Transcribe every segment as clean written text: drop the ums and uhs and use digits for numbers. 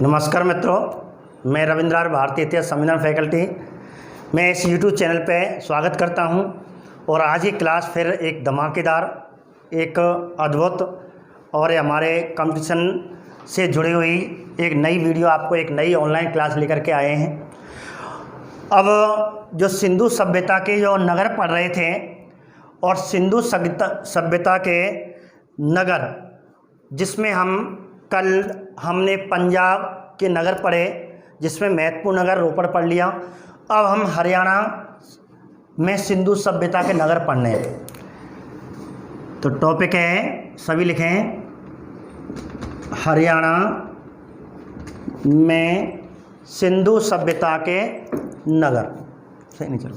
नमस्कार मित्रों, मैं रविंद्र भारतीय इतिहास संविधान फैकल्टी मैं इस YouTube चैनल पे स्वागत करता हूं। और आज की क्लास फिर एक धमाकेदार, एक अद्भुत और हमारे कंपटीशन से जुड़ी हुई एक नई वीडियो, आपको एक नई ऑनलाइन क्लास लेकर के आए हैं। अब जो सिंधु सभ्यता के जो नगर पढ़ रहे थे और सिंधु सभ्यता के नगर, जिसमें हमने पंजाब के नगर पढ़े, जिसमें महत्वपूर्ण नगर रोपड़ पढ़ लिया। अब हम हरियाणा में सिंधु सभ्यता के नगर पढ़ने हैं। तो टॉपिक है, सभी लिखें, हरियाणा में सिंधु सभ्यता के नगर। सही नहीं चल,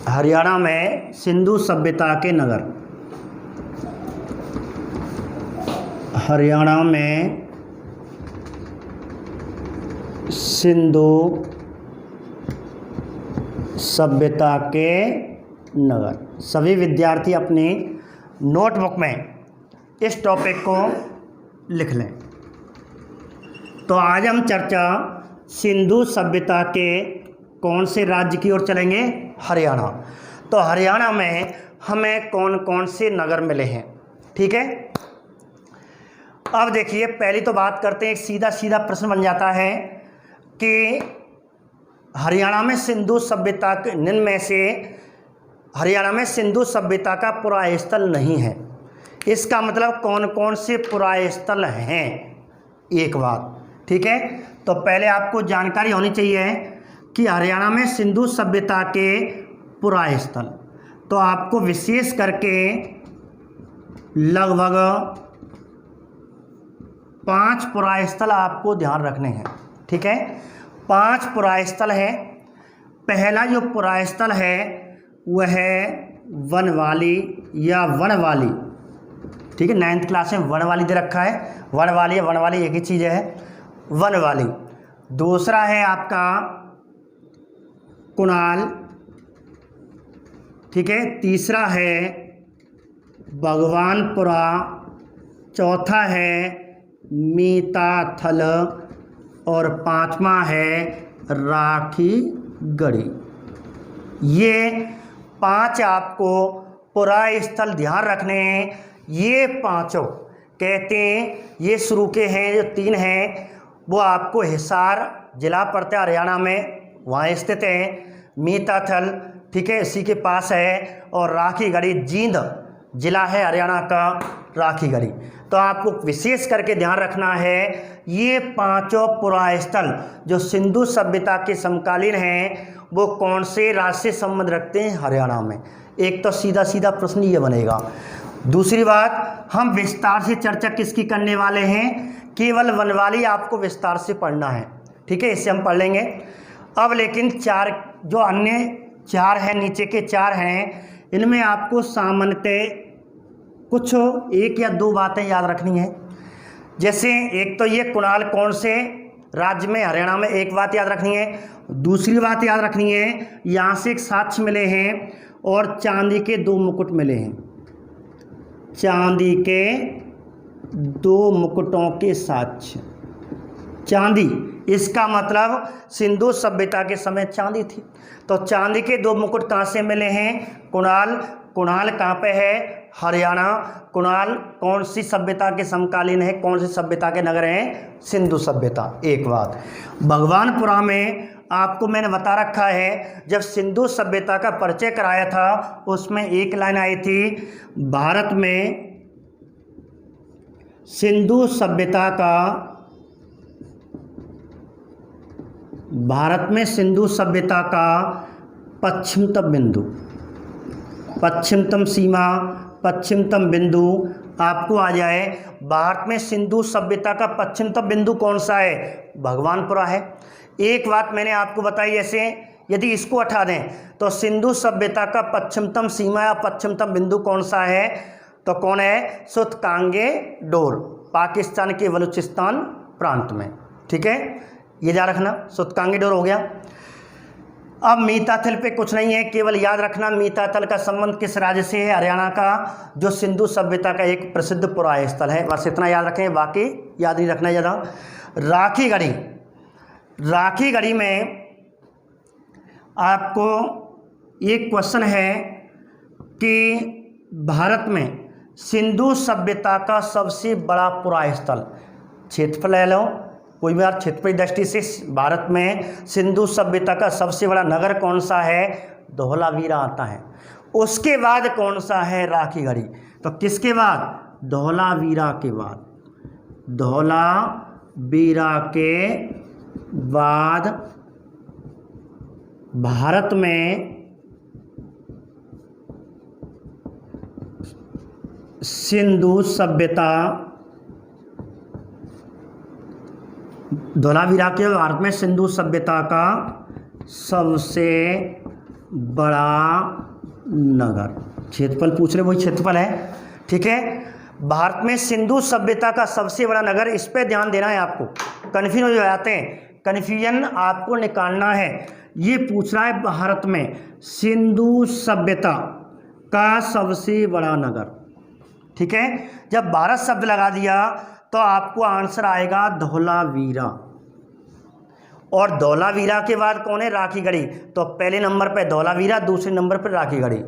हरियाणा में सिंधु सभ्यता के नगर। हरियाणा में सिंधु सभ्यता के नगर। सभी विद्यार्थी अपनी नोटबुक में इस टॉपिक को लिख लें। तो आज हम चर्चा सिंधु सभ्यता के कौन से राज्य की ओर चलेंगे? हरियाणा। तो हरियाणा में हमें कौन कौन से नगर मिले हैं, ठीक है। अब देखिए, पहली तो बात करते हैं, एक सीधा सीधा प्रश्न बन जाता है कि हरियाणा में सिंधु सभ्यता के निम्न में से हरियाणा में सिंधु सभ्यता का पुराय स्थल नहीं है। इसका मतलब कौन कौन से पुराय स्थल हैं, एक बात, ठीक है। तो पहले आपको जानकारी होनी चाहिए कि हरियाणा में सिंधु सभ्यता के पुराय स्थल, तो आपको विशेष करके लगभग 5 पुराय स्थल आपको ध्यान रखने हैं, ठीक है। 5 पुराय स्थल है। पहला जो पुराय स्थल है वह है वनवाली या वनवाली, ठीक है। 9th क्लास में वनवाली दे रखा है। वनवाली या वनवाली एक ही चीज़ है, वनवाली। दूसरा है आपका कुणाल, ठीक है। तीसरा है भगवानपुरा। चौथा है मीताथल और 5वां है राखीगढ़ी। ये 5 आपको पुराय स्थल ध्यान रखने हैं। ये पांचों कहते हैं, ये शुरू के हैं, जो 3 हैं वो आपको हिसार जिला पड़ता है हरियाणा में, वहाँ स्थित है। मीताथल, ठीक है, इसी के पास है। और राखीगढ़ी जींद जिला है हरियाणा का, राखीगढ़ी। तो आपको विशेष करके ध्यान रखना है, ये 5 पुराय स्थल जो सिंधु सभ्यता के समकालीन हैं वो कौन से राज्य से संबंध रखते हैं? हरियाणा में। एक तो सीधा सीधा प्रश्न ये बनेगा। दूसरी बात, हम विस्तार से चर्चा किसकी करने वाले हैं? केवल वनवाली आपको विस्तार से पढ़ना है, ठीक है, इससे हम पढ़ लेंगे। अब लेकिन 4 जो अन्य 4 हैं, नीचे के 4 हैं, इनमें आपको सामान्यतः कुछ 1 या 2 बातें याद रखनी है। जैसे एक तो ये कुणाल कौन से राज्य में, हरियाणा में, एक बात याद रखनी है। दूसरी बात याद रखनी है, यहाँ से एक साक्ष्य मिले हैं और चांदी के 2 मुकुट मिले हैं। चांदी के 2 मुकुटों के साक्ष्य। चांदी, इसका मतलब सिंधु सभ्यता के समय चांदी थी। तो चांदी के 2 मुकुट कहाँ से मिले हैं? कुणाल। कुणाल कहाँ पे है? हरियाणा। कुणाल कौन सी सभ्यता के समकालीन है? कौन सी सभ्यता के नगर हैं? सिंधु सभ्यता। एक बात, भगवानपुरा में आपको मैंने बता रखा है, जब सिंधु सभ्यता का परिचय कराया था उसमें एक लाइन आई थी, भारत में सिंधु सभ्यता का पश्चिमतम बिंदु, पश्चिमतम सीमा, पश्चिमतम बिंदु आपको आ जाए। भारत में सिंधु सभ्यता का पश्चिमतम बिंदु कौन सा है? भगवानपुरा है। एक बात मैंने आपको बताई, जैसे यदि इसको हटा दें तो सिंधु सभ्यता का पश्चिमतम सीमा या पश्चिमतम बिंदु कौन सा है? तो कौन है? सूतकांगे डोर, पाकिस्तान के बलूचिस्तान प्रांत में, ठीक है, ये याद रखना। सूतकांगे डोर हो गया। अब मीताथल पे कुछ नहीं है, केवल याद रखना मीताथल का संबंध किस राज्य से है, हरियाणा का, जो सिंधु सभ्यता का एक प्रसिद्ध पुराय स्थल है। बस इतना याद रखें, बाकी याद नहीं रखना ज़्यादा। राखी गढ़ी, राखी गढ़ी में आपको एक क्वेश्चन है कि भारत में सिंधु सभ्यता का सबसे बड़ा पुराय स्थल, क्षेत्रफल ले लो कोई भी, आप क्षेत्रफल दृष्टि से भारत में सिंधु सभ्यता का सबसे बड़ा नगर कौन सा है, धौलावीरा आता है। उसके बाद कौन सा है, राखी गढ़ी। तो किसके बाद, धौलावीरा के बाद, धौलावीरा के बाद भारत में सिंधु सभ्यता, धौलावीरा के भारत में सिंधु सभ्यता का सबसे बड़ा नगर, क्षेत्रफल पूछ रहे, वही क्षेत्रफल है, ठीक है। भारत में सिंधु सभ्यता का सबसे बड़ा नगर, इस पे ध्यान देना है आपको, कन्फ्यूजन हो जाते हैं, कन्फ्यूजन आपको निकालना है। ये पूछ रहा है भारत में सिंधु सभ्यता का सबसे बड़ा नगर, ठीक है। जब भारत शब्द लगा दिया तो आपको आंसर आएगा धौलावीरा। और धौलावीरा के बाद कौन है, राखी गढ़ी। तो पहले नंबर पे धौलावीरा, दूसरे नंबर पर राखी गढ़ी,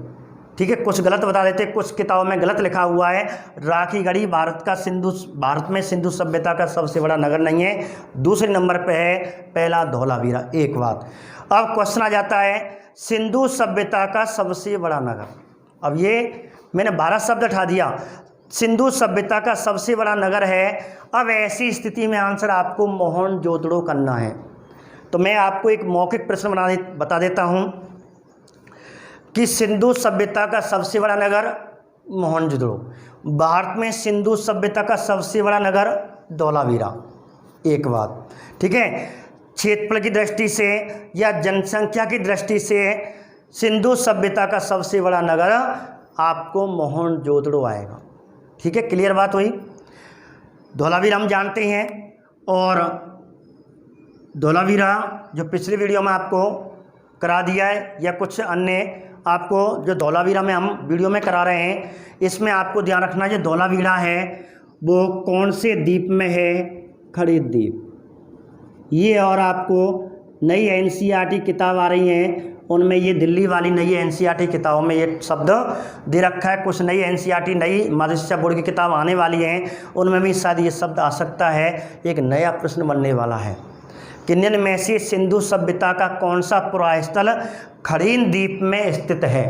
ठीक है। कुछ गलत बता देते, कुछ किताबों में गलत लिखा हुआ है राखी गढ़ी भारत में सिंधु सभ्यता का सबसे बड़ा नगर नहीं है, दूसरे नंबर पे है पहला धौलावीरा। एक बात। अब क्वेश्चन आ जाता है सिंधु सभ्यता का सबसे बड़ा नगर। अब ये मैंने भारत शब्द हटा दिया, सिंधु सभ्यता का सबसे बड़ा नगर है। अब ऐसी स्थिति में आंसर आपको मोहनजोदड़ो करना है। तो मैं आपको एक मौखिक प्रश्न बता देता हूं कि सिंधु सभ्यता का सबसे बड़ा नगर मोहनजोदड़ो, भारत में सिंधु सभ्यता का सबसे बड़ा नगर धौलावीरा। एक बात, ठीक है। क्षेत्रफल की दृष्टि से या जनसंख्या की दृष्टि से सिंधु सभ्यता का सबसे बड़ा नगर आपको मोहनजोदड़ो आएगा, ठीक है। क्लियर बात हुई। धौलावीरा हम जानते हैं, और धौलावीरा जो पिछले वीडियो में आपको करा दिया है, या कुछ अन्य आपको जो धौलावीरा में हम वीडियो में करा रहे हैं, इसमें आपको ध्यान रखना है जो धौलावीरा है वो कौन से द्वीप में है, खड़ीद द्वीप। ये और आपको नई एनसीईआरटी किताब आ रही हैं, उनमें ये दिल्ली वाली नई एनसीईआरटी किताबों में ये शब्द दे रखा है। कुछ नई एनसीईआरटी नई माध्यमिक शिक्षा बोर्ड की किताब आने वाली हैं, उनमें भी शायद ये शब्द आ सकता है। एक नया प्रश्न बनने वाला है, किन्नन में से सिंधु सभ्यता का कौन सा पुराय स्थल खड़ीन द्वीप में स्थित है।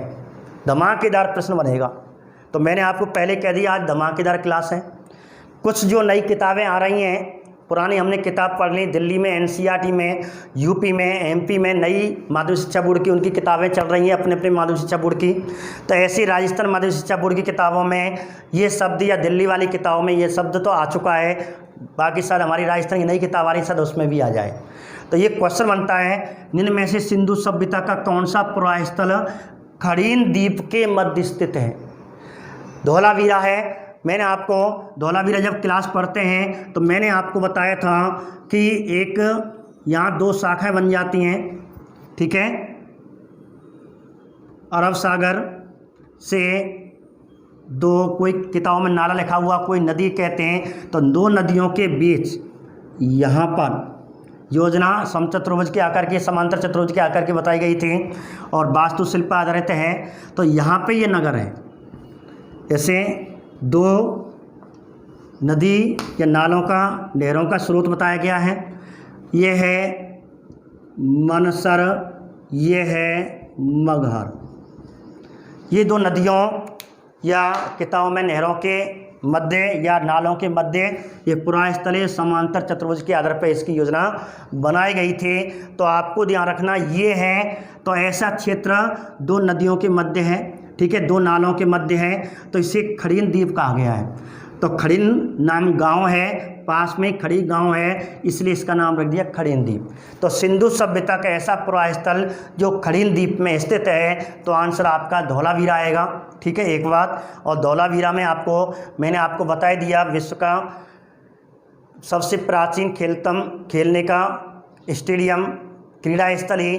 धमाकेदार प्रश्न बनेगा। तो मैंने आपको पहले कह दिया आज धमाकेदार क्लास है। कुछ जो नई किताबें आ रही हैं, पुरानी हमने किताब पढ़ ली, दिल्ली में एनसीईआरटी में, यूपी में, एमपी में नई माध्यमिक शिक्षा बोर्ड की उनकी किताबें चल रही हैं अपने अपने माध्यमिक शिक्षा बोर्ड की। तो ऐसी राजस्थान माध्यमिक शिक्षा बोर्ड की किताबों में ये शब्द, या दिल्ली वाली किताबों में ये शब्द तो आ चुका है, बाकी शायद हमारी राजस्थान की नई किताब आ रही शायद उसमें भी आ जाए। तो ये क्वेश्चन बनता है निम्न में से सिंधु सभ्यता का कौन सा पुराय स्थल खड़ीन द्वीप के मध्य स्थित है। धौलावीरा है। मैंने आपको धौलावीरा जब क्लास पढ़ते हैं तो मैंने आपको बताया था कि एक यहाँ दो शाखाएं बन जाती हैं, ठीक है। अरब सागर से दो, कोई किताबों में नाला लिखा हुआ, कोई नदी कहते हैं। तो दो नदियों के बीच यहाँ पर योजना समचतुर्भुज के आकार की, समांतर चतुर्भुज के आकार की बताई गई थी और वास्तुशिल्प आधारित है। तो यहाँ पे ये नगर है, ऐसे दो नदी या नालों का, नहरों का स्रोत बताया गया है। ये है मनसर, ये है मगहर। ये दो नदियों या किताबों में नहरों के मध्य या नालों के मध्य ये पुराय स्थल समांतर चतुर्भुज के आधार पर इसकी योजना बनाई गई थी। तो आपको ध्यान रखना ये है। तो ऐसा क्षेत्र दो नदियों के मध्य है, ठीक है, दो नालों के मध्य है, तो इसे खड़ीन द्वीप कहा गया है। तो खड़ीन नाम गांव है, पास में खड़ी गांव है, इसलिए इसका नाम रख दिया खड़ीन द्वीप। तो सिंधु सभ्यता का ऐसा पुराय स्थल जो खड़ीन द्वीप में स्थित है, तो आंसर आपका धौलावीरा आएगा, ठीक है। एक बात। और धौलावीरा में मैंने आपको बता दिया विश्व का सबसे प्राचीन खेलने का स्टेडियम, क्रीड़ा स्थल ही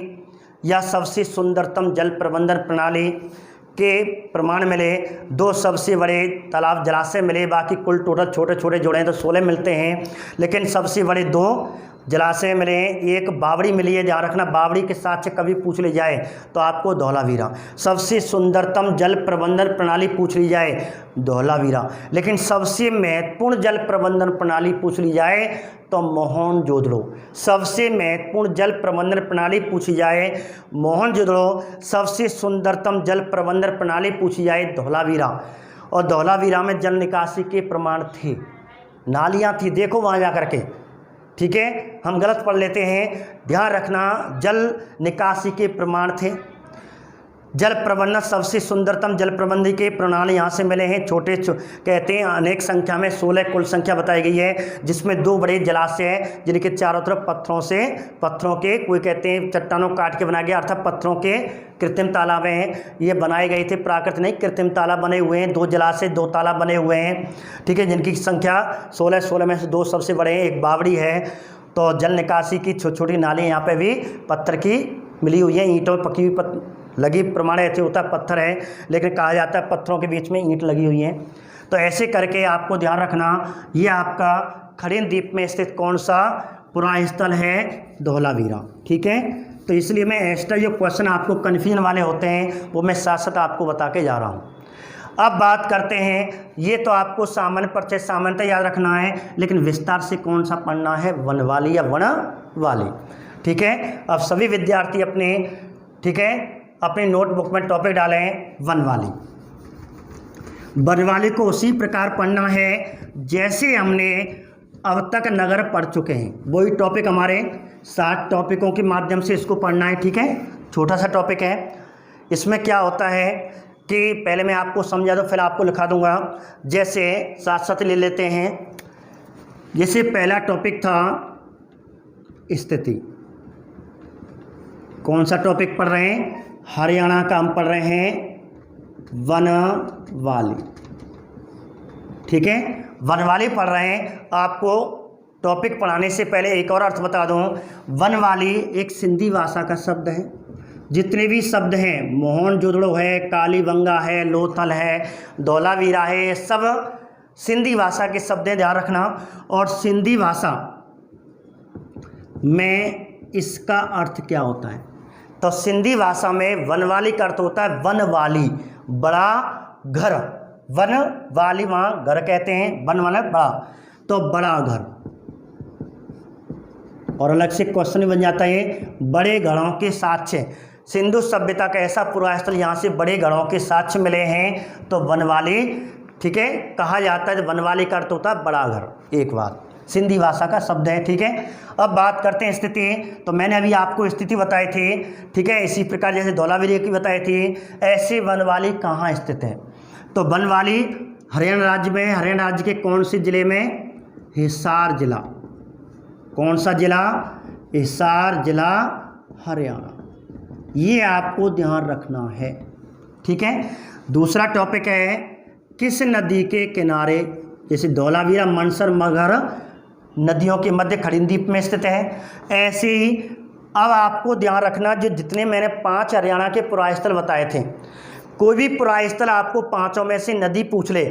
या सबसे सुंदरतम जल प्रबंधन प्रणाली के प्रमाण मिले, 2 सबसे बड़े तालाब जलाशय मिले, बाकी कुल टोटल छोटे छोटे जोड़े हैं तो 16 मिलते हैं, लेकिन सबसे बड़े 2 जलाशय मिले, एक बावड़ी मिली है, ध्यान रखना बावड़ी के साथ से कभी पूछ ली जाए तो आपको धौलावीरा। सबसे सुंदरतम जल प्रबंधन प्रणाली पूछ ली जाए धौलावीरा, लेकिन सबसे महत्वपूर्ण जल प्रबंधन प्रणाली पूछ ली जाए तो मोहनजोदड़ो। सबसे महत्वपूर्ण जल प्रबंधन प्रणाली पूछी जाए मोहनजोदड़ो, सबसे सुंदरतम जल प्रबंधन प्रणाली पूछी जाए धौलावीरा। और धौलावीरा में जल निकासी के प्रमाण थे, नालियाँ थी, देखो वहाँ जा कर के, ठीक है, हम गलत पढ़ लेते हैं, ध्यान रखना जल निकासी के प्रमाण थे। जल प्रबंधन सबसे सुंदरतम जल प्रबंधन के प्रणाली यहाँ से मिले हैं, छोटे कहते हैं अनेक संख्या में 16 कुल संख्या बताई गई है, जिसमें 2 बड़े जलाशय हैं जिनके चारों तरफ पत्थरों के कोई कहते हैं चट्टानों काट के बनाया गया, अर्थात पत्थरों के कृत्रिम तालाब हैं, ये बनाए गए थे, प्राकृतिक नहीं कृत्रिम तालाब बने हुए हैं, 2 जलाशय 2 तालाब बने हुए हैं, ठीक है, जिनकी संख्या 16 में से 2 सबसे बड़े हैं, एक बावड़ी है। तो जल निकासी की छोटी छोटी नाली यहाँ पे भी पत्थर की मिली हुई है, ईंटों में पकी हुई लगी, प्रमाण ऐसे होता है पत्थर है, लेकिन कहा जाता है पत्थरों के बीच में ईंट लगी हुई है। तो ऐसे करके आपको ध्यान रखना, ये आपका खड़ीन द्वीप में स्थित कौन सा पुराण स्थल है, धौलावीरा, ठीक है। तो इसलिए मैं एक्स्ट्रा जो क्वेश्चन आपको कन्फ्यूजन वाले होते हैं वो मैं साथ साथ आपको बता के जा रहा हूँ। अब बात करते हैं, ये तो आपको सामान्य परिचय सामान्यतः याद रखना है, लेकिन विस्तार से कौन सा पढ़ना है, वनवाली या वनवाली, ठीक है। अब सभी विद्यार्थी अपने, ठीक है, अपने नोटबुक में टॉपिक डालें वनवाली। वनवाली को उसी प्रकार पढ़ना है जैसे हमने अब तक नगर पढ़ चुके हैं, वही टॉपिक हमारे 7 टॉपिकों के माध्यम से इसको पढ़ना है, ठीक है। छोटा सा टॉपिक है, इसमें क्या होता है कि पहले मैं आपको समझा दूँ फिर आपको लिखा दूंगा, जैसे साथ साथ ले लेते हैं। जैसे पहला टॉपिक था स्थिति, कौन सा टॉपिक पढ़ रहे हैं, हरियाणा का हम पढ़ रहे हैं वनवाली, ठीक है, वनवाली पढ़ रहे हैं। आपको टॉपिक पढ़ाने से पहले एक और अर्थ बता दूं, वनवाली एक सिंधी भाषा का शब्द है, जितने भी शब्द हैं, मोहनजोदड़ो है, कालीबंगा है, लोथल है, धौलावीरा है, ये सब सिंधी भाषा के शब्द हैं, ध्यान रखना। और सिंधी भाषा में इसका अर्थ क्या होता है, तो सिंधी भाषा में वनवाली का अर्थ होता है वनवाली, बड़ा घर, वनवाली वहाँ घर कहते हैं, वन वाला बड़ा, तो बड़ा घर। और अलग से क्वेश्चन बन जाता है, बड़े घरों के साक्ष्य, सिंधु सभ्यता का ऐसा पुरास्थल यहाँ से बड़े घरों के साक्ष्य मिले हैं, तो वनवाली, ठीक है, कहा जाता है। वनवाली का अर्थ होता है बड़ा घर, एक बात, सिंधी भाषा का शब्द है, ठीक है। अब बात करते हैं स्थिति, तो मैंने अभी आपको स्थिति बताई थी, ठीक है, इसी प्रकार जैसे धौलावीरा की बताई थी, ऐसे वनवाली कहाँ स्थित है, तो वनवाली हरियाणा राज्य में, हरियाणा राज्य के कौन से जिले में, हिसार जिला, कौन सा जिला, हिसार जिला, हरियाणा, ये आपको ध्यान रखना है, ठीक है। दूसरा टॉपिक है किस नदी के किनारे, जैसे धौलावीरा मनसर मगहर नदियों के मध्य खड़ीन द्वीप में स्थित है, ऐसे ही अब आपको ध्यान रखना, जो जितने मैंने 5 हरियाणा के पुरास्थल बताए थे, कोई भी पुरास्थल आपको 5 में से नदी पूछ ले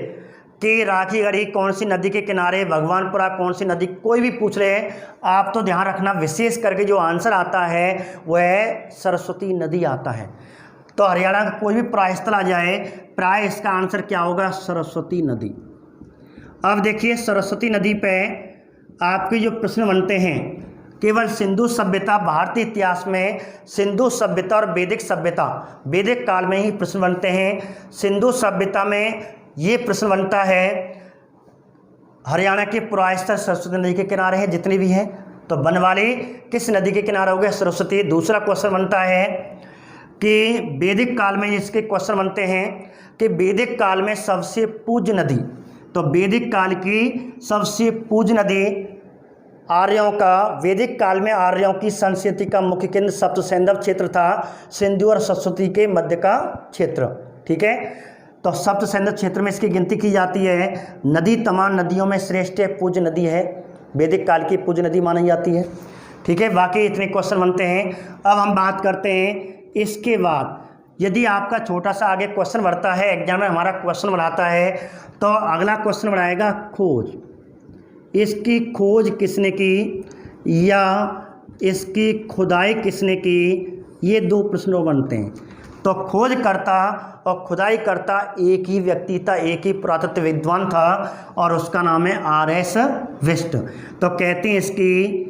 कि राखीगढ़ी कौन सी नदी के किनारे, भगवानपुरा कौन सी नदी, कोई भी पूछ रहे हैं, आप तो ध्यान रखना विशेष करके जो आंसर आता है वह सरस्वती नदी आता है। तो हरियाणा का कोई भी पुरास्थल आ जाए, प्राय इसका आंसर क्या होगा, सरस्वती नदी। अब देखिए सरस्वती नदी पे आपके जो प्रश्न बनते हैं, केवल सिंधु सभ्यता, भारतीय इतिहास में सिंधु सभ्यता और वैदिक सभ्यता, वैदिक काल में ही प्रश्न बनते हैं। सिंधु सभ्यता में ये प्रश्न बनता है, हरियाणा के पुरास्थल सरस्वती नदी के किनारे हैं जितनी भी हैं, तो वनवाली किस नदी के किनारे हो गए, सरस्वती। दूसरा क्वेश्चन बनता है कि वैदिक काल में इसके क्वेश्चन बनते हैं कि वैदिक काल में सबसे पूज्य नदी, तो वैदिक काल की सबसे पूज्य नदी आर्यों का, वैदिक काल में आर्यों की संस्कृति का मुख्य केंद्र सप्तसैंधव क्षेत्र था, सिंधु और सरस्वती के मध्य का क्षेत्र, ठीक है। तो सप्तसैंधव क्षेत्र में इसकी गिनती की जाती है। नदी तमाम नदियों में श्रेष्ठ पूज्य नदी है, वैदिक काल की पूज्य नदी मानी जाती है, ठीक है, बाकी इतने क्वेश्चन बनते हैं। अब हम बात करते हैं इसके बाद, यदि आपका छोटा सा आगे क्वेश्चन बढ़ता है, एग्जाम में हमारा क्वेश्चन बढ़ाता है, तो अगला क्वेश्चन बढ़ाएगा खोज। इसकी खोज किसने की या इसकी खुदाई किसने की, ये दो प्रश्नों बनते हैं। तो खोजकर्ता और खुदाई करता एक ही व्यक्ति था, एक ही पुरातत्व विद्वान था और उसका नाम है R.S. विस्ट। तो कहते हैं इसकी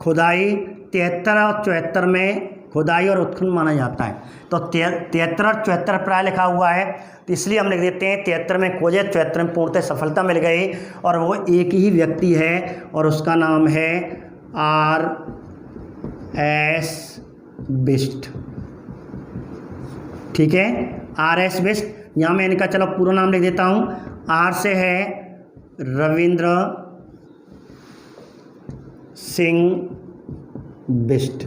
खुदाई 73 और 74 में खुदाई और उत्खनन माना जाता है। तो 73 और 74 प्राय लिखा हुआ है, तो इसलिए हम लिख देते हैं 73 में खोजे, 74 में पूर्णतः सफलता मिल गई, और वो एक ही व्यक्ति है और उसका नाम है R.S. विस्ट। ठीक है, R.S. विस्ट। यहाँ मैं इनका चलो पूरा नाम लिख देता हूँ। R से है रविंद्र सिंह बिष्ट।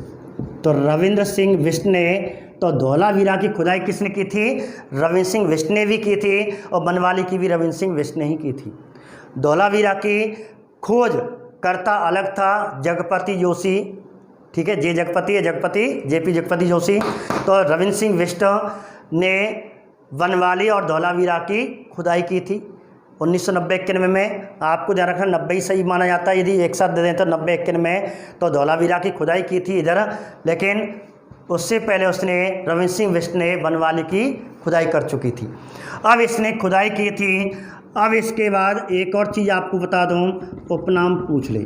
तो रविंद्र सिंह बिष्ट ने, तो धौलावीरा की खुदाई किसने की थी, रविंद्र सिंह बिष्ट ने भी की थी, और बनवाली की भी रविंद्र सिंह बिष्ट ने ही की थी। धौलावीरा की खोज करता अलग था जगपति जोशी, ठीक है, जेपी जगपति जोशी। तो रविंद्र सिंह बिष्ट ने बनवाली और धौलावीरा की खुदाई की थी 1990-91 में। आपको ध्यान रखना 90 ही सही माना जाता है, यदि एक साथ दे दें तो 90-91 में। तो धौलावीरा की खुदाई की थी इधर, लेकिन उससे पहले उसने रविंद्र सिंह बिष्ट ने बनवाली की खुदाई कर चुकी थी। अब इसने खुदाई की थी। अब इसके बाद एक और चीज़ आपको बता दूं, उपनाम पूछ ले,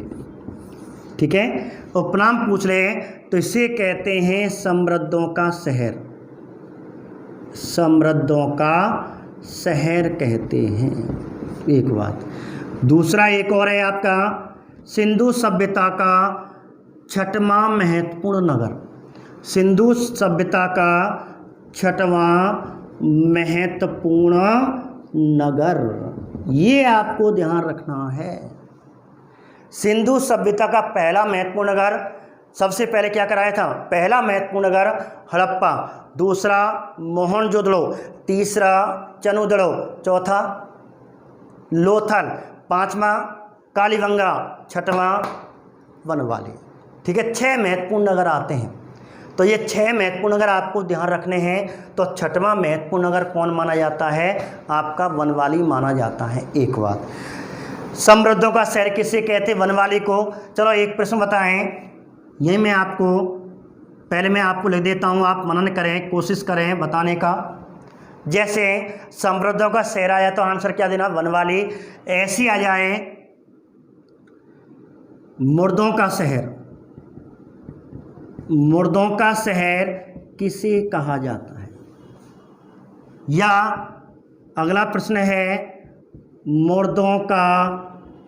ठीक है, उपनाम पूछ ले। तो इसे कहते हैं समृद्धों का शहर, समृद्धों का शहर कहते हैं, एक बात। दूसरा एक और है आपका, सिंधु सभ्यता का छठवां महत्वपूर्ण नगर, सिंधु सभ्यता का छठवां महत्वपूर्ण नगर, ये आपको ध्यान रखना है। सिंधु सभ्यता का पहला महत्वपूर्ण नगर सबसे पहले क्या कराया था, पहला महत्वपूर्ण नगर हड़प्पा, दूसरा मोहनजोदड़ो, तीसरा चनुदड़ो, चौथा लोथल, पांचवा कालीबंगा, छठवां बनवाली। ठीक है, 6 महत्वपूर्ण नगर आते हैं। तो ये 6 महत्वपूर्ण नगर आपको ध्यान रखने हैं। तो छठवां महत्वपूर्ण नगर कौन माना जाता है, आपका बनवाली माना जाता है। एक बात, समृद्धों का शहर किसे कहते हैं, बनवाली को। चलो एक प्रश्न बताएं, यही मैं आपको पहले मैं आपको लिख देता हूँ, आप मनन करें, कोशिश करें बताने का। जैसे समृद्धों का शहर आया तो आंसर क्या देना, बनवाली। ऐसी आ जाए मुर्दों का शहर, मुर्दों का शहर किसे कहा जाता है। या अगला प्रश्न है, मुर्दों का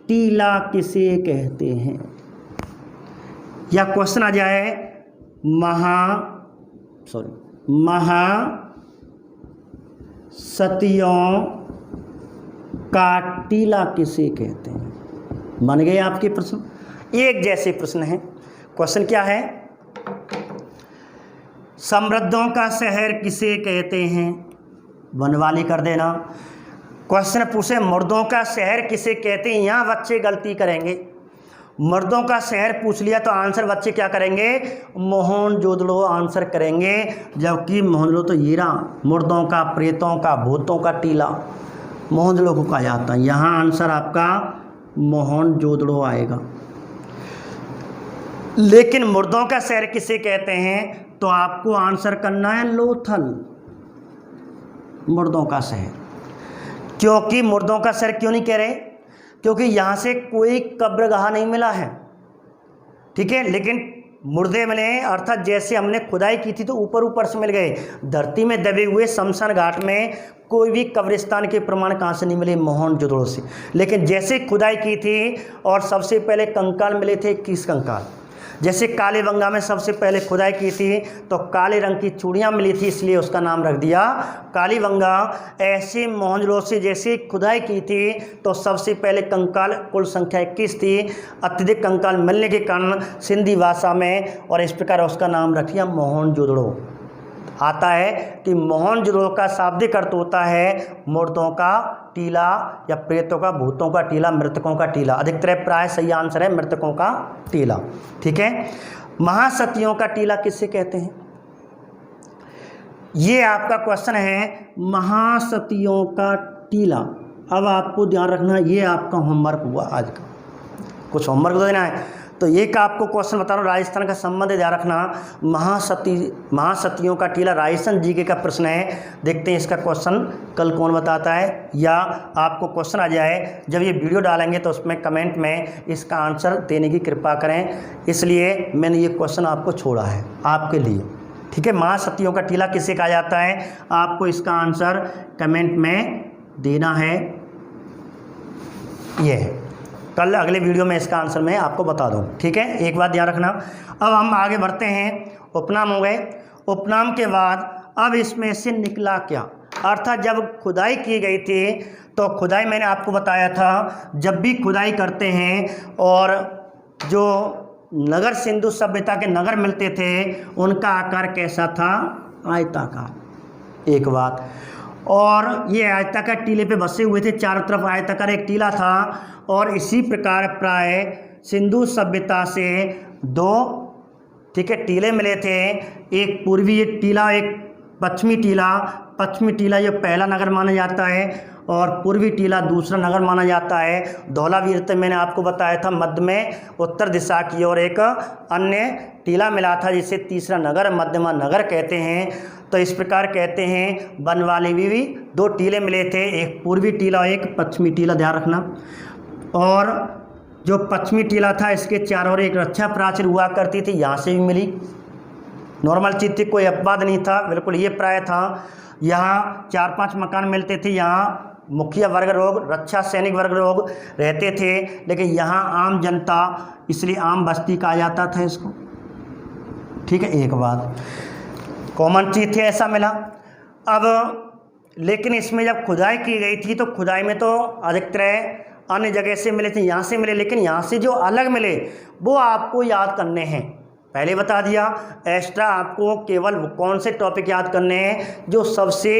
टीला किसे कहते हैं। या क्वेश्चन आ जाए, महासतियों का टीला किसे कहते हैं। बन गए आपके प्रश्न, एक जैसे प्रश्न हैं। क्वेश्चन क्या है, समृद्धों का शहर किसे कहते हैं, बनवाली कर देना। क्वेश्चन पूछे मुर्दों का शहर किसे कहते हैं, यहाँ बच्चे गलती करेंगे। मर्दों का शहर पूछ लिया तो आंसर बच्चे क्या करेंगे, मोहनजोदड़ो आंसर करेंगे, जबकि मोहनजोदड़ो तो ये रहा, मुर्दों का, प्रेतों का, भूतों का टीला मोहनजोदड़ो को कहा जाता है। यहाँ आंसर आपका मोहनजोदड़ो आएगा। लेकिन मुर्दों का शहर किसे कहते हैं, तो आपको आंसर करना है लोथल, मुर्दों का शहर। क्योंकि मुर्दों का शहर क्यों नहीं कह रहे, क्योंकि यहाँ से कोई कब्रगाह नहीं मिला है, ठीक है, लेकिन मुर्दे मिले हैं, अर्थात जैसे हमने खुदाई की थी तो ऊपर ऊपर से मिल गए। धरती में दबे हुए शमशान घाट में कोई भी कब्रिस्तान के प्रमाण कहाँ से नहीं मिले, मोहनजोदड़ो से। लेकिन जैसे खुदाई की थी और सबसे पहले कंकाल मिले थे 21 कंकाल। जैसे कालीबंगा में सबसे पहले खुदाई की थी तो काले रंग की चूड़ियाँ मिली थी, इसलिए उसका नाम रख दिया कालीबंगा। ऐसे मोहनजोदड़ो से जैसे खुदाई की थी तो सबसे पहले कंकाल कुल संख्या 21 थी। अत्यधिक कंकाल मिलने के कारण सिंधी भाषा में और इस प्रकार उसका नाम रख दिया मोहनजोदड़ो। आता है कि मोहनजोदड़ो का शाब्दिक अर्थ होता है मुर्दों का टीला या प्रेतों का, भूतों का टीला, मृतकों का टीला। अधिकतर प्राय सही आंसर है मृतकों का टीला। ठीक है। महासतियों का टीला किससे कहते हैं? ये आपका क्वेश्चन है, महासतियों का टीला। अब आपको ध्यान रखना, ये आपका होमवर्क हुआ आज का, कुछ होमवर्क तो देना है। तो एक आपको क्वेश्चन बता रहा हूँ, राजस्थान का संबंध ध्यान रखना। महासतियों का टीला राजस्थान जीके का प्रश्न है। देखते हैं इसका क्वेश्चन कल कौन बताता है, या आपको क्वेश्चन आ जाए जब ये वीडियो डालेंगे तो उसमें कमेंट में इसका आंसर देने की कृपा करें। इसलिए मैंने ये क्वेश्चन आपको छोड़ा है आपके लिए। ठीक है। महासतियों का टीला किसे कहा जाता है, आपको इसका आंसर कमेंट में देना है। ये है, कल अगले वीडियो में इसका आंसर मैं आपको बता दूं। ठीक है। एक बात ध्यान रखना। अब हम आगे बढ़ते हैं। उपनाम हो गए। उपनाम के बाद अब इसमें से निकला क्या, अर्थात जब खुदाई की गई थी तो खुदाई मैंने आपको बताया था, जब भी खुदाई करते हैं और जो नगर सिंधु सभ्यता के नगर मिलते थे उनका आकार कैसा था, आयताकार। एक बात, और ये आयताकार टीले पे बसे हुए थे, चारों तरफ आयताकार एक टीला था। और इसी प्रकार प्राय सिंधु सभ्यता से दो, ठीक है, टीले मिले थे, एक पूर्वी टीला, एक पश्चिमी टीला। पश्चिमी टीला ये पहला नगर माना जाता है और पूर्वी टीला दूसरा नगर माना जाता है। धौलावीर तो मैंने आपको बताया था, मध्य में उत्तर दिशा की ओर एक अन्य टीला मिला था जिसे तीसरा नगर, मध्यमा नगर कहते हैं। तो इस प्रकार कहते हैं बनवाली में भी दो टीले मिले थे, एक पूर्वी टीला और एक पश्चिमी टीला, ध्यान रखना। और जो पश्चिमी टीला था इसके चारों ओर एक रक्षा प्राचीर हुआ करती थी, यहाँ से भी मिली। नॉर्मल चीज़ थी, कोई अपवाद नहीं था, बिल्कुल ये प्राय था। यहाँ 4-5 मकान मिलते थे, यहाँ मुखिया वर्ग लोग, रक्षा सैनिक वर्ग लोग रहते थे, लेकिन यहाँ आम जनता, इसलिए आम बस्ती कहा जाता था इसको। ठीक है। एक बात कॉमन चीज़ थी, ऐसा मिला। अब लेकिन इसमें जब खुदाई की गई थी तो खुदाई में तो अधिकतर अन्य जगह से मिले थे, यहाँ से मिले, लेकिन यहाँ से जो अलग मिले वो आपको याद करने हैं। पहले बता दिया, एक्स्ट्रा आपको केवल कौन से टॉपिक याद करने हैं जो सबसे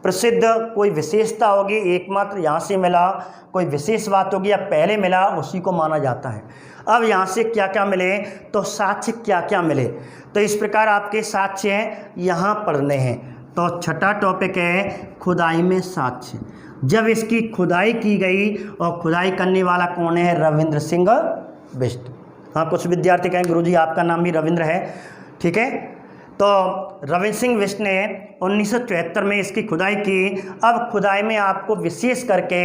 प्रसिद्ध कोई विशेषता होगी, एकमात्र यहाँ से मिला, कोई विशेष बात होगी या पहले मिला, उसी को माना जाता है। अब यहाँ से क्या क्या मिले, तो साक्ष्य क्या क्या मिले, तो इस प्रकार आपके साक्ष्य यहाँ पढ़ने हैं। तो छठा टॉपिक है खुदाई में साक्ष्य। जब इसकी खुदाई की गई, और खुदाई करने वाला कौन है, रविंद्र सिंह बिष्ट। हाँ, कुछ विद्यार्थी कहें गुरुजी आपका नाम भी रविंद्र है। ठीक है। तो रविंद्र सिंह बिष्ट ने 1974 में इसकी खुदाई की। अब खुदाई में आपको विशेष करके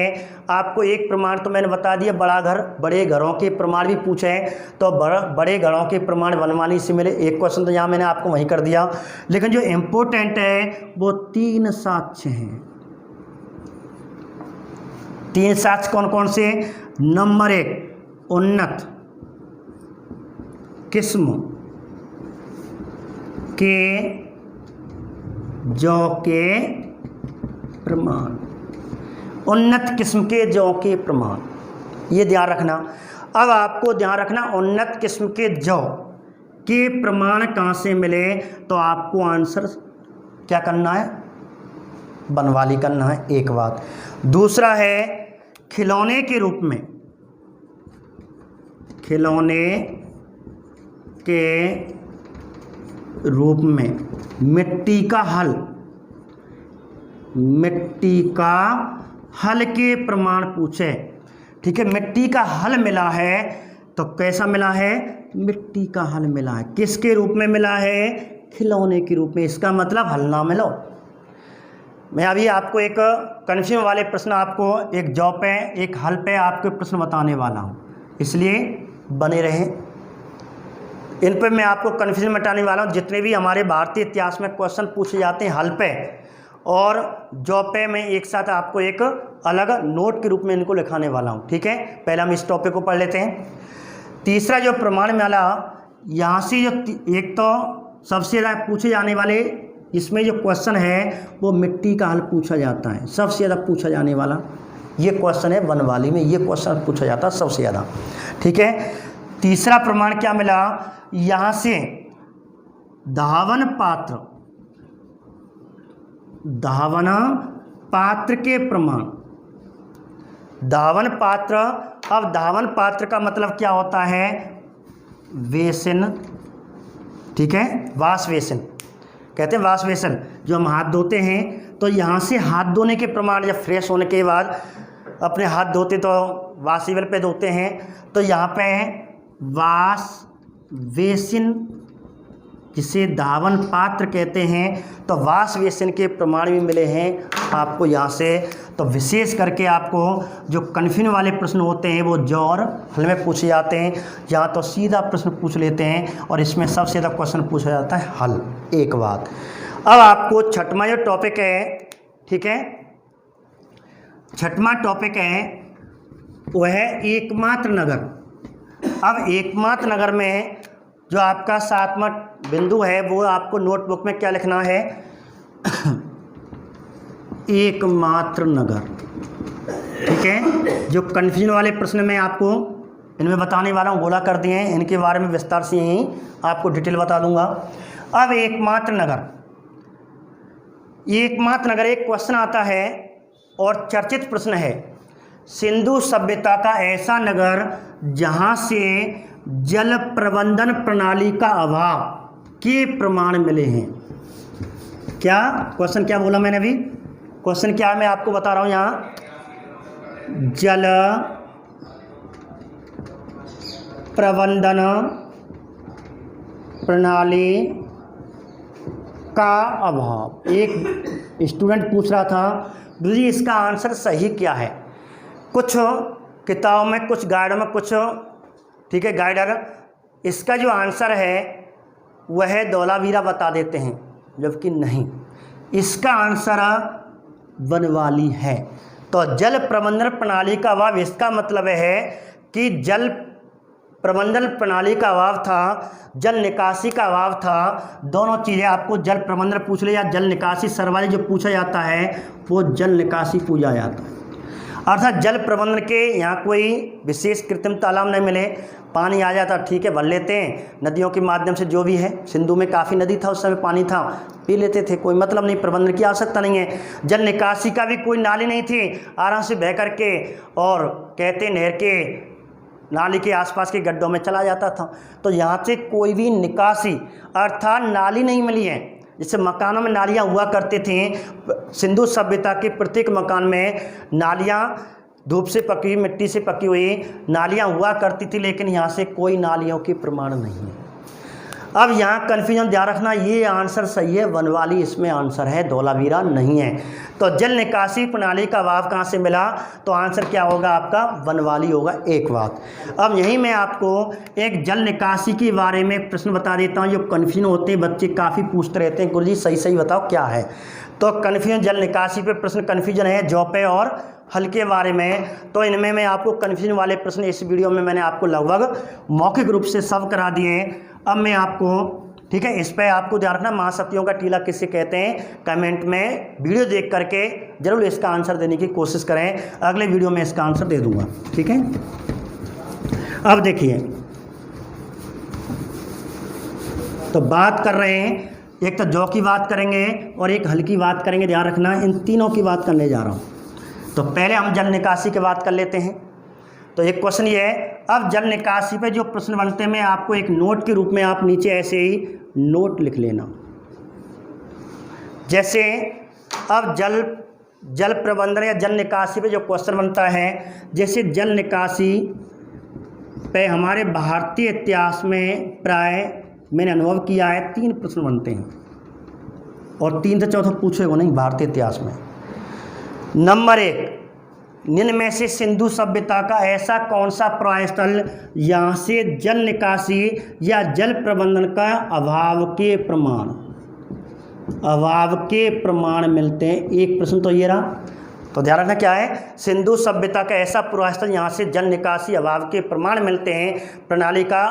आपको एक प्रमाण तो मैंने बता दिया, बड़े घरों के प्रमाण भी पूछे, तो बड़े घरों के प्रमाण बनवानी से मिले। एक क्वेश्चन तो यहाँ मैंने आपको वहीं कर दिया, लेकिन जो इम्पोर्टेंट है वो 3 साक्ष्य हैं। 3 साक्ष्य कौन कौन से? नंबर 1, उन्नत किस्म के जौ के प्रमाण। उन्नत किस्म के जौ के प्रमाण, ये ध्यान रखना। अब आपको ध्यान रखना, उन्नत किस्म के जौ के प्रमाण कहाँ से मिले, तो आपको आंसर क्या करना है, बनवाली करना है। एक बात। दूसरा है खिलौने के रूप में, खिलौने के रूप में मिट्टी का हल, मिट्टी का हल के प्रमाण पूछे। ठीक है। मिट्टी का हल मिला है, तो कैसा मिला है, मिट्टी का हल मिला है। किसके रूप में मिला है, खिलौने के रूप में। इसका मतलब हल ना मिलो। मैं अभी आपको एक कन्फ्यूजन वाले प्रश्न, आपको एक जॉब पे, एक हल पे आपके प्रश्न बताने वाला हूँ, इसलिए बने रहें। इन पर मैं आपको कन्फ्यूजन मिटाने वाला हूँ। जितने भी हमारे भारतीय इतिहास में क्वेश्चन पूछे जाते हैं हल पे और जॉब पे, मैं एक साथ आपको एक अलग नोट के रूप में इनको लिखाने वाला हूँ। ठीक है। पहले हम इस टॉपिक को पढ़ लेते हैं। तीसरा जो प्रमाण मिला, यहाँ से जो एक तो सबसे ज़्यादा पूछे जाने वाले इसमें जो क्वेश्चन है वो मिट्टी का हल पूछा जाता है, सबसे ज़्यादा पूछा जाने वाला ये क्वेश्चन है। बनवाली में ये क्वेश्चन पूछा जाता है सबसे ज़्यादा। ठीक है। तीसरा प्रमाण क्या मिला, यहाँ से धावन पात्र धावन पात्र के प्रमाण। धावन पात्र, अब धावन पात्र का मतलब क्या होता है? बेसिन, ठीक है, वाश बेसिन कहते हैं, वाश बेसिन जो हम हाथ धोते हैं। तो यहाँ से हाथ धोने के प्रमाण, जब फ्रेश होने के बाद अपने हाथ धोते तो वाशिबल पे धोते हैं, तो यहाँ पे वाश बेसिन जिसे धावन पात्र कहते हैं, तो वाश बेसिन के प्रमाण भी मिले हैं आपको यहाँ से। तो विशेष करके आपको जो कन्फ्यूजन वाले प्रश्न होते हैं वो जॉ और हल में पूछे जाते हैं, या तो सीधा प्रश्न पूछ लेते हैं, और इसमें सबसे ज़्यादा क्वेश्चन पूछा जाता है हल। एक बात, अब आपको छठवां जो टॉपिक है, ठीक है, छठवां टॉपिक है वह है एकमात्र नगर। अब एकमात्र नगर में जो आपका 7वां बिंदु है वो आपको नोटबुक में क्या लिखना है? एकमात्र नगर, ठीक है। जो कन्फ्यूजन वाले प्रश्न में आपको इनमें बताने वाला हूँ, बोला कर दिए हैं, इनके बारे में विस्तार से यहीं आपको डिटेल बता दूंगा। अब एकमात्र नगर, एकमात्र नगर एक क्वेश्चन आता है और चर्चित प्रश्न है। सिंधु सभ्यता का ऐसा नगर जहाँ से जल प्रबंधन प्रणाली का अभाव के प्रमाण मिले हैं। क्या क्वेश्चन, क्या बोला मैंने अभी? क्वेश्चन क्या है मैं आपको बता रहा हूँ यहाँ, जल प्रबंधन प्रणाली का अभाव। एक स्टूडेंट पूछ रहा था गुरु जी इसका आंसर सही क्या है? कुछ किताबों में, कुछ गाइड में, कुछ, ठीक है, गाइडर इसका जो आंसर है वह धौलावीरा बता देते हैं, जबकि नहीं, इसका आंसर वनवाली है। तो जल प्रबंधन प्रणाली का अभाव, इसका मतलब है कि जल प्रबंधन प्रणाली का अभाव था, जल निकासी का अभाव था। दोनों चीज़ें आपको जल प्रबंधन पूछ ले या जल निकासी, सर्वाधिक जो पूछा जाता है वो जल निकासी पूछा जाता है। अर्थात जल प्रबंधन के यहाँ कोई विशेष कृत्रिम तालाब नहीं मिले, पानी आ जाता ठीक है भर लेते हैं, नदियों के माध्यम से जो भी है, सिंधु में काफ़ी नदी था उस समय, पानी था, पी लेते थे, कोई मतलब नहीं, प्रबंधन की आवश्यकता नहीं है। जल निकासी का भी कोई नाली नहीं थी, आराम से बह करके और कहते नहर के नाली के आसपास के गड्ढों में चला जाता था। तो यहाँ से कोई भी निकासी अर्थात नाली नहीं मिली है। जैसे मकानों में नालियाँ हुआ करते थे, सिंधु सभ्यता के प्रत्येक मकान में नालियाँ धूप से पकी हुई, मिट्टी से पकी हुई नालियाँ हुआ करती थी, लेकिन यहाँ से कोई नालियों के प्रमाण नहीं है। अब यहाँ कन्फ्यूजन ध्यान रखना, ये आंसर सही है, वनवाली इसमें आंसर है, धौलावीरा नहीं है। तो जल निकासी प्रणाली का अभाव कहाँ से मिला? तो आंसर क्या होगा आपका? वनवाली होगा। एक बात, अब यहीं मैं आपको एक जल निकासी के बारे में प्रश्न बता देता हूँ। जो कन्फ्यूजन होते हैं, बच्चे काफ़ी पूछते रहते हैं गुरुजी सही सही बताओ क्या है। तो कन्फ्यूजन, जल निकासी पे प्रश्न कन्फ्यूजन है जॉ पे और हल के बारे में। तो इनमें मैं आपको कन्फ्यूजन वाले प्रश्न इस वीडियो में मैंने आपको लगभग मौखिक रूप से सब करा दिए हैं। अब मैं आपको, ठीक है, इस पर आपको ध्यान रखना, महासतियों का टीला किसे कहते हैं, कमेंट में वीडियो देख करके जरूर इसका आंसर देने की कोशिश करें। अगले वीडियो में इसका आंसर दे दूंगा, ठीक है। अब देखिए, तो बात कर रहे हैं, एक तो जॉ की बात करेंगे और एक हल की बात करेंगे, ध्यान रखना इन तीनों की बात करने जा रहा हूँ। तो पहले हम जल निकासी की बात कर लेते हैं। तो एक क्वेश्चन ये है, अब जल निकासी पे जो प्रश्न बनते हैं, मैं आपको एक नोट के रूप में आप नीचे ऐसे ही नोट लिख लेना। जैसे अब जल प्रबंधन या जल निकासी पे जो क्वेश्चन बनता है, जैसे जल निकासी पे हमारे भारतीय इतिहास में प्राय मैंने अनुभव किया है 3 प्रश्न बनते हैं, और 3 से चौथा पूछेगा नहीं भारतीय इतिहास में। नंबर 1, निम्न में से सिंधु सभ्यता का ऐसा कौन सा प्रवाह स्थल यहाँ से जल निकासी या जल प्रबंधन का अभाव के प्रमाण मिलते हैं? एक प्रश्न तो ये रहा। तो ध्यान रखना क्या है, सिंधु सभ्यता का ऐसा प्रवाह स्थल यहाँ से जल निकासी अभाव के प्रमाण मिलते हैं,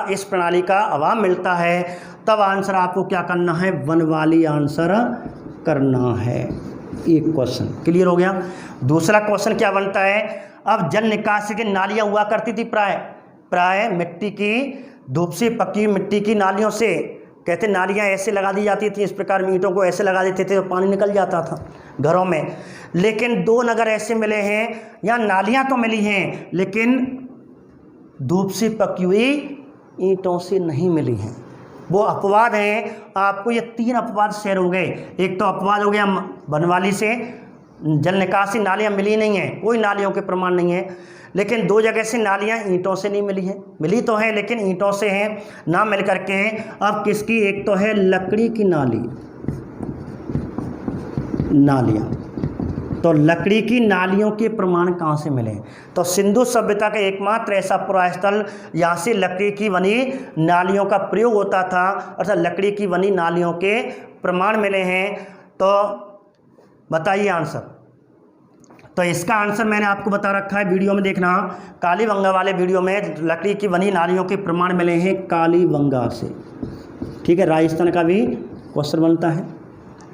इस प्रणाली का अभाव मिलता है। तब आंसर आपको क्या करना है? वनवाली आंसर करना है। एक क्वेश्चन क्लियर हो गया। दूसरा क्वेश्चन क्या बनता है, अब जल निकासी की नालियाँ हुआ करती थी प्राय मिट्टी की, धूप से पकी मिट्टी की नालियों से कहते नालियाँ ऐसे लगा दी जाती थी, इस प्रकार ईंटों को ऐसे लगा देते थे तो पानी निकल जाता था घरों में। लेकिन 2 नगर ऐसे मिले हैं यहाँ नालियाँ तो मिली हैं लेकिन धूप से पकी हुई ईंटों से नहीं मिली हैं। वो अपवाद हैं। आपको ये 3 अपवाद शेयर हो गए। एक तो अपवाद हो गया बनवाली से जल निकासी नालियाँ मिली नहीं हैं, कोई नालियों के प्रमाण नहीं है। लेकिन 2 जगह से नालियाँ ईंटों से नहीं मिली हैं, मिली तो है लेकिन ईंटों से हैं ना मिल करके हैं। अब किसकी? एक तो है लकड़ी की नालियाँ। तो लकड़ी की नालियों के प्रमाण कहाँ से मिले? तो सिंधु सभ्यता का एकमात्र ऐसा पुरास्थल यहाँ से लकड़ी की बनी नालियों का प्रयोग होता था, अर्थात लकड़ी की बनी नालियों के प्रमाण मिले हैं। तो बताइए आंसर। तो इसका आंसर मैंने आपको बता रखा है, वीडियो में देखना। कालीबंगा वाले वीडियो में लकड़ी की बनी नालियों के प्रमाण मिले हैं कालीबंगा से। ठीक है, राजस्थान का भी क्वेश्चन बनता है।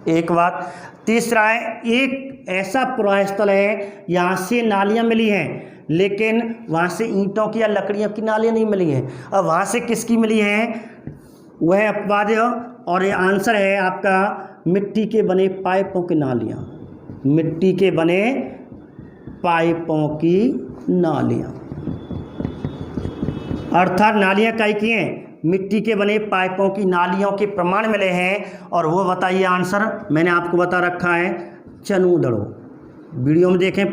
एक बात। तीसरा है, एक ऐसा पुरास्थल है यहाँ से नालियाँ मिली हैं लेकिन वहाँ से ईंटों की या लकड़ियों की नालियाँ नहीं मिली हैं। अब वहाँ से किसकी मिली हैं? वह अपवाद। और ये आंसर है आपका मिट्टी के बने पाइपों की नालियाँ। मिट्टी के बने पाइपों की नालियाँ, अर्थात नालियाँ काई की हैं? मिट्टी के बने पाइपों की नालियों के प्रमाण मिले हैं। और वो बताइए आंसर, मैंने आपको बता रखा है चनूदड़ो। वीडियो में देखें,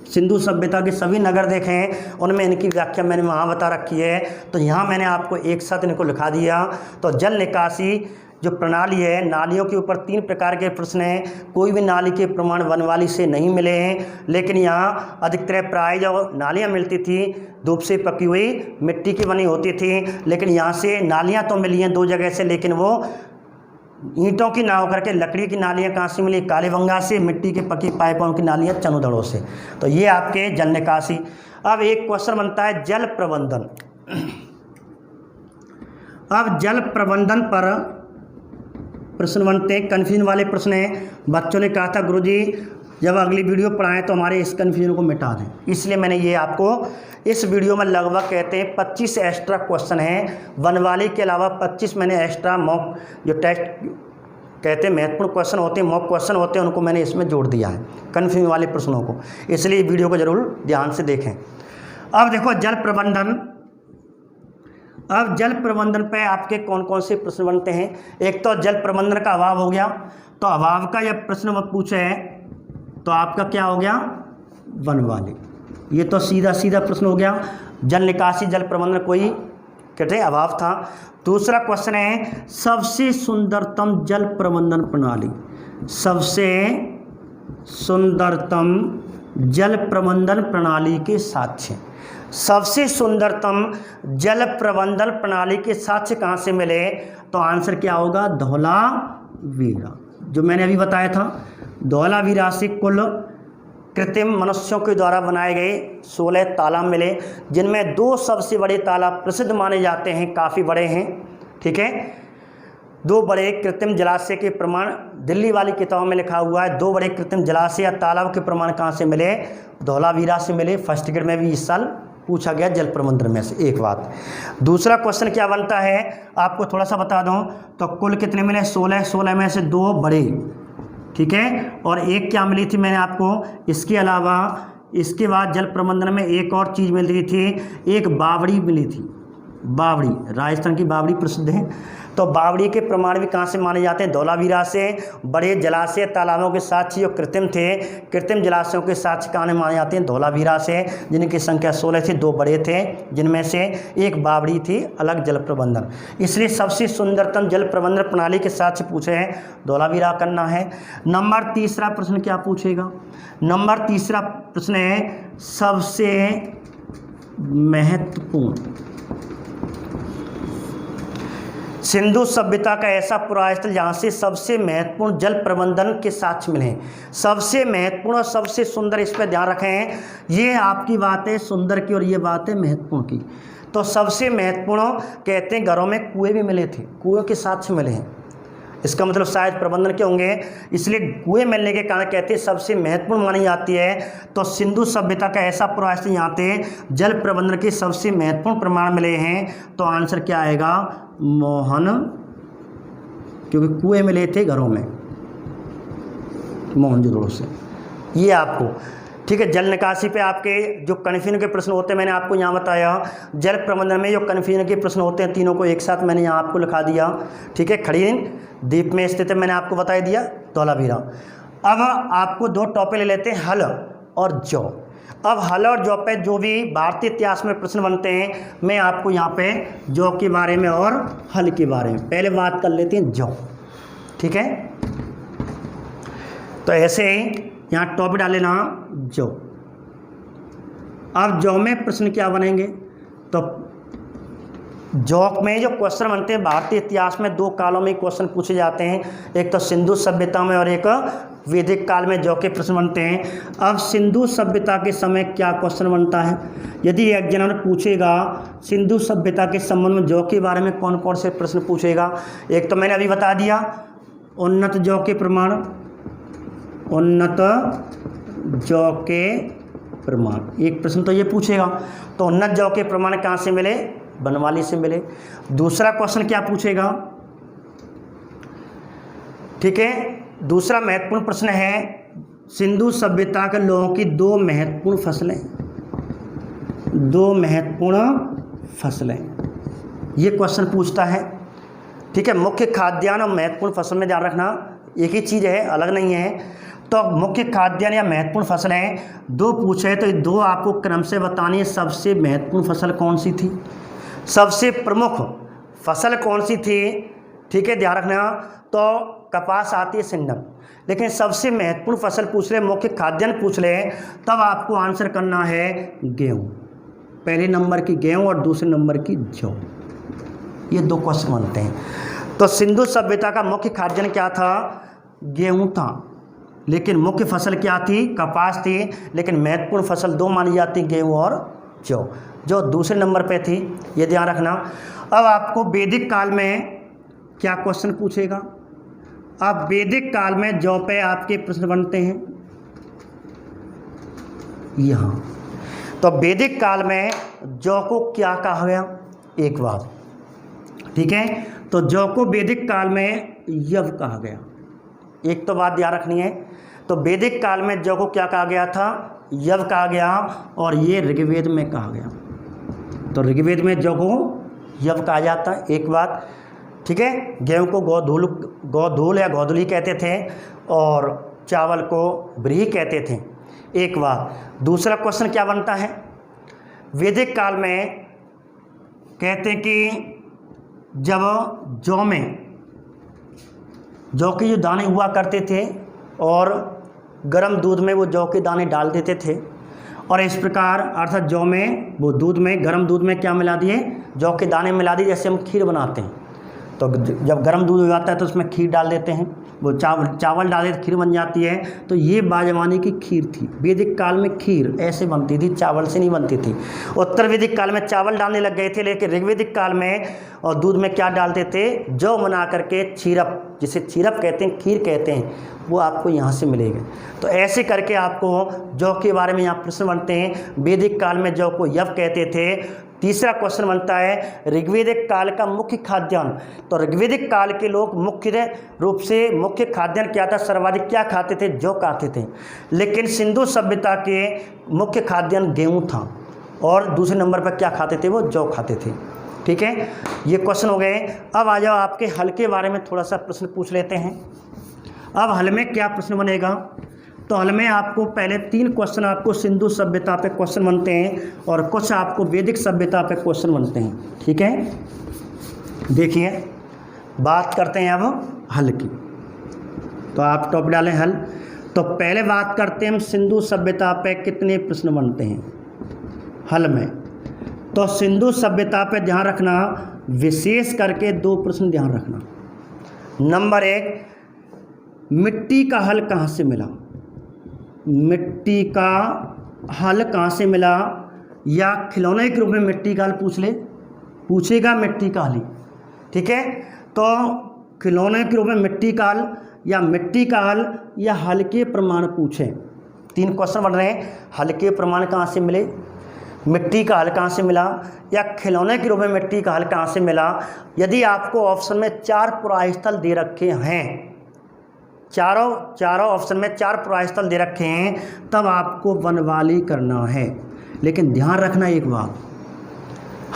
सिंधु सभ्यता के सभी नगर देखें, उनमें इनकी व्याख्या मैंने वहाँ बता रखी है। तो यहाँ मैंने आपको एक साथ इनको लिखा दिया। तो जल निकासी जो प्रणाली है, नालियों के ऊपर 3 प्रकार के प्रश्न हैं। कोई भी नाली के प्रमाण बनवाली से नहीं मिले हैं, लेकिन यहाँ अधिकतर प्राय जो नालियाँ मिलती थी धूप से पकी हुई मिट्टी की बनी होती थी। लेकिन यहाँ से नालियाँ तो मिली हैं 2 जगह से, लेकिन वो ईंटों की ना होकर के लकड़ी की नालियाँ कहाँ से मिली? कालीबंगा से। मिट्टी की पकी पाइपों की नालियाँ चनूदड़ों से। तो ये आपके जल निकासी। अब एक क्वेश्चन बनता है जल प्रबंधन। अब जल प्रबंधन पर प्रश्न बनते हैं, कन्फ्यूजन वाले प्रश्न हैं। बच्चों ने कहा था गुरुजी जब अगली वीडियो पढ़ाएं तो हमारे इस कन्फ्यूजन को मिटा दें, इसलिए मैंने ये आपको इस वीडियो में लगभग कहते हैं 25 एक्स्ट्रा क्वेश्चन हैं। बनवाली के अलावा 25 मैंने एक्स्ट्रा मॉक जो टेस्ट कहते हैं महत्वपूर्ण क्वेश्चन होते हैं, मॉक क्वेश्चन होते हैं, उनको मैंने इसमें जोड़ दिया है कन्फ्यूजन वाले प्रश्नों को। इसलिए वीडियो को ज़रूर ध्यान से देखें। अब देखो जल प्रबंधन। अब जल प्रबंधन पे आपके कौन कौन से प्रश्न बनते हैं? एक तो जल प्रबंधन का अभाव हो गया, तो अभाव का जब प्रश्न पूछे हैं तो आपका क्या हो गया? बनवाली। ये तो सीधा सीधा प्रश्न हो गया। जल निकासी जल प्रबंधन कोई कहते हैं अभाव था। दूसरा क्वेश्चन है सबसे सुंदरतम जल प्रबंधन प्रणाली। सबसे सुंदरतम जल प्रबंधन प्रणाली के साक्ष्य। सबसे सुंदरतम जल प्रबंधन प्रणाली के साक्ष्य कहाँ से मिले? तो आंसर क्या होगा? धौलावीरा, जो मैंने अभी बताया था। धौलावीरा से कुल कृत्रिम मनुष्यों के द्वारा बनाए गए 16 तालाब मिले, जिनमें 2 सबसे बड़े तालाब प्रसिद्ध माने जाते हैं, काफ़ी बड़े हैं। ठीक है, 2 बड़े कृत्रिम जलाशय के प्रमाण दिल्ली वाली किताबों में लिखा हुआ है। 2 बड़े कृत्रिम जलाशय या तालाब के प्रमाण कहाँ से मिले? धौलावीरा से मिले। फर्स्ट ग्रेड में भी इस साल पूछा गया जल प्रबंधन में से। एक बात। दूसरा क्वेश्चन क्या बनता है आपको थोड़ा सा बता दूं, तो कुल कितने मिले? 16 में से 2 बड़े, ठीक है, और एक क्या मिली थी मैंने आपको? इसके अलावा इसके बाद जल प्रबंधन में एक और चीज़ मिल रही थी, एक बावड़ी मिली थी। बावड़ी, राजस्थान की बावड़ी प्रसिद्ध है। तो बावड़ी के प्रमाण भी कहाँ से माने जाते हैं? धौलावीरा से। बड़े जलाशय तालाबों के साक्ष्य जो कृत्रिम थे, कृत्रिम जलाशयों के साक्ष्य कहाँ माने जाते हैं? धौलावीरा से, जिनकी संख्या 16 थी। 2 बड़े थे, जिनमें से एक बावड़ी थी, अलग जल प्रबंधन। इसलिए सबसे सुंदरतम जल प्रबंधन प्रणाली के साक्ष्य पूछे हैं, धौलावीरा करना है। नंबर तीसरा प्रश्न क्या पूछेगा? नंबर तीसरा प्रश्न है सबसे महत्वपूर्ण सिंधु सभ्यता का ऐसा पुरास्थल जहाँ से सबसे महत्वपूर्ण जल प्रबंधन के साक्ष्य मिले। सबसे महत्वपूर्ण और सबसे सुंदर, इस पर ध्यान रखें। ये आपकी बात है सुंदर की और ये बात है महत्वपूर्ण की। तो सबसे महत्वपूर्ण कहते हैं घरों में कुएं भी मिले थे, कुएं के साक्ष्य मिले हैं। इसका मतलब शायद प्रबंधन के होंगे, इसलिए कुएं मिलने के कारण कहते हैं सबसे महत्वपूर्ण मानी जाती है। तो सिंधु सभ्यता का ऐसा पुरास्थल यहाँ पे जल प्रबंधन के सबसे महत्वपूर्ण प्रमाण मिले हैं। तो आंसर क्या आएगा? मोहनजोदड़ो। क्योंकि कुएं मिले थे घरों में मोहनजोदड़ो से। ये आपको ठीक है। जल निकासी पे आपके जो कन्फ्यूजन के प्रश्न होते हैं मैंने आपको यहाँ बताया। जल प्रबंधन में जो कन्फ्यूजन के प्रश्न होते हैं तीनों को एक साथ मैंने यहाँ आपको लिखा दिया। ठीक है, खड़ी द्वीप में स्थित है मैंने आपको बता दिया, धौलावीरा। अब आपको दो टॉपिक ले लेते हैं, हल और जौ। अब हल और जौ पे जो भी भारतीय इतिहास में प्रश्न बनते हैं मैं आपको यहाँ पे जौ के बारे में और हल के बारे में पहले बात कर लेते हैं, जौ। ठीक है, तो ऐसे ही यहाँ टॉपिक डाल लेना जौ। अब जौ में प्रश्न क्या बनेंगे, तो जौ में जो क्वेश्चन बनते हैं भारतीय इतिहास में दो कालों में क्वेश्चन पूछे जाते हैं, एक तो सिंधु सभ्यता में और एक वैदिक काल में जौ के प्रश्न बनते हैं। अब सिंधु सभ्यता के समय क्या क्वेश्चन बनता है, यदि एग्जामिनर पूछेगा सिंधु सभ्यता के संबंध में जौ के बारे में कौन कौन से प्रश्न पूछेगा, एक तो मैंने अभी बता दिया उन्नत जौ के प्रमाण, उन्नत जौ के प्रमाण एक प्रश्न तो ये पूछेगा। तो उन्नत जौ के प्रमाण कहाँ से मिले, बनवाली से मिले। दूसरा क्वेश्चन क्या पूछेगा, ठीक है, दूसरा महत्वपूर्ण प्रश्न है सिंधु सभ्यता के लोगों की दो महत्वपूर्ण फसलें, दो महत्वपूर्ण फसलें, ये क्वेश्चन पूछता है। ठीक है, मुख्य खाद्यान्न और महत्वपूर्ण फसल में ध्यान रखना एक ही चीज़ है, अलग नहीं है। तो मुख्य खाद्यान्न या महत्वपूर्ण फसलें दो पूछे तो दो आपको क्रम से बतानी है। सबसे महत्वपूर्ण फसल कौन सी थी, सबसे प्रमुख फसल कौन सी थी, ठीक है, ध्यान रखना। तो कपास आती है सिंडम, लेकिन सबसे महत्वपूर्ण फसल पूछ ले, मुख्य खाद्यान्न पूछ ले, तब आपको आंसर करना है गेहूँ। पहले नंबर की गेहूँ और दूसरे नंबर की जौ, ये दो क्वेश्चन बनते हैं। तो सिंधु सभ्यता का मुख्य खाद्यान्न क्या था, गेहूँ था, लेकिन मुख्य फसल क्या थी, कपास थी, लेकिन महत्वपूर्ण फसल दो मानी जाती, गेहूँ और जौ, जो दूसरे नंबर पे थी, ये ध्यान रखना। अब आपको वैदिक काल में क्या क्वेश्चन पूछेगा, अब वैदिक काल में जौ पे आपके प्रश्न बनते हैं यहाँ। तो वैदिक काल में जौ को क्या कहा गया, एक बात, ठीक है, तो जौ को वैदिक काल में यव कहा गया, एक तो बात ध्यान रखनी है। तो वैदिक काल में जौ को क्या कहा गया था, यव कहा गया, और ये ऋग्वेद में कहा गया। तो ऋग्वेद में जौ को यव कहा जाता है, एक बात, ठीक है। गेहूँ को गोधूल या गोधुली कहते थे और चावल को ब्रीही कहते थे, एक बात। दूसरा क्वेश्चन क्या बनता है, वैदिक काल में कहते हैं कि जब जौ में जौ के जो दाने हुआ करते थे और गर्म दूध में वो जौ के दाने डाल देते थे, और इस प्रकार अर्थात जौ में वो दूध में गर्म दूध में क्या मिला दिए, जौ के दाने मिला दिए। जैसे हम खीर बनाते हैं तो जब गर्म दूध हो जाता है तो उसमें खीर डाल देते हैं, वो चावल डाल देते खीर बन जाती है। तो ये बाजवानी की खीर थी। वैदिक काल में खीर ऐसे बनती थी, चावल से नहीं बनती थी। उत्तर वैदिक काल में चावल डालने लग गए थे, लेकिन ऋग्वेदिक काल में और दूध में क्या डालते थे, जौ बना करके छीरप, जिसे छीरप कहते हैं, खीर कहते हैं, वो आपको यहाँ से मिलेगा। तो ऐसे करके आपको जौ के बारे में यहाँ प्रश्न बनते हैं। वैदिक काल में जौ को यव कहते थे। तीसरा क्वेश्चन बनता है ऋग्वेदिक काल का मुख्य खाद्यान्न। तो ऋग्वेदिक काल के लोग मुख्य रूप से मुख्य खाद्यान्न क्या था, सर्वाधिक क्या खाते थे, जौ खाते थे। लेकिन सिंधु सभ्यता के मुख्य खाद्यान्न गेहूँ था और दूसरे नंबर पर क्या खाते थे, वो जौ खाते थे। ठीक है, ये क्वेश्चन हो गए। अब आ जाओ आपके हल के बारे में थोड़ा सा प्रश्न पूछ लेते हैं। अब हल में क्या प्रश्न बनेगा, तो हल में आपको पहले 3 क्वेश्चन आपको सिंधु सभ्यता पे क्वेश्चन बनते हैं और कुछ आपको वैदिक सभ्यता पे क्वेश्चन बनते हैं। ठीक है, देखिए बात करते हैं अब हल की। तो आप टॉपिक डालें हल। तो पहले बात करते हैं हम सिंधु सभ्यता पे कितने प्रश्न बनते हैं हल में। तो सिंधु सभ्यता पे ध्यान रखना, विशेष करके 2 प्रश्न ध्यान रखना। नंबर 1, मिट्टी का हल कहाँ से मिला, मिट्टी का हल कहाँ से मिला, या खिलौने के रूप में मिट्टी का हल पूछेगा मिट्टी का हल। ठीक है, तो खिलौने के रूप में मिट्टी का हल या मिट्टी का हल या हल के प्रमाण पूछें। 3 क्वेश्चन बन रहे हैं। हल के प्रमाण कहाँ से मिले, मिट्टी का हल कहाँ से मिला, या खिलौने के रूप में मिट्टी का हल कहाँ से मिला। यदि आपको ऑप्शन में 4 पुरास्थल दे रखे हैं, चारों ऑप्शन में 4 पुरास्थल दे रखे हैं, तब आपको वनवाली करना है। लेकिन ध्यान रखना एक बात,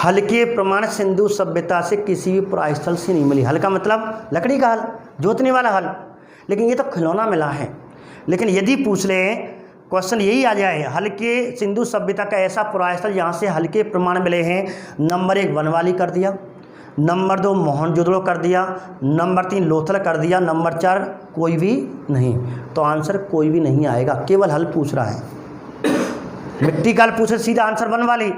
हल के प्रमाण सिंधु सभ्यता से किसी भी पुरास्थल से नहीं मिली। हल का मतलब लकड़ी का हल, जोतने वाला हल, लेकिन ये तो खिलौना मिला है। लेकिन यदि पूछ ले, क्वेश्चन यही आ जाए, हल के सिंधु सभ्यता का ऐसा पुरास्थल जहाँ से हल के प्रमाण मिले हैं, नंबर 1 वनवाली कर दिया, नंबर 2 मोहनजोदड़ो कर दिया, नंबर 3 लोथल कर दिया, नंबर 4 कोई भी नहीं। तो आंसर कोई भी नहीं आएगा, केवल हल पूछ रहा है। मिट्टी का हल पूछे सीधा आंसर वनवाली,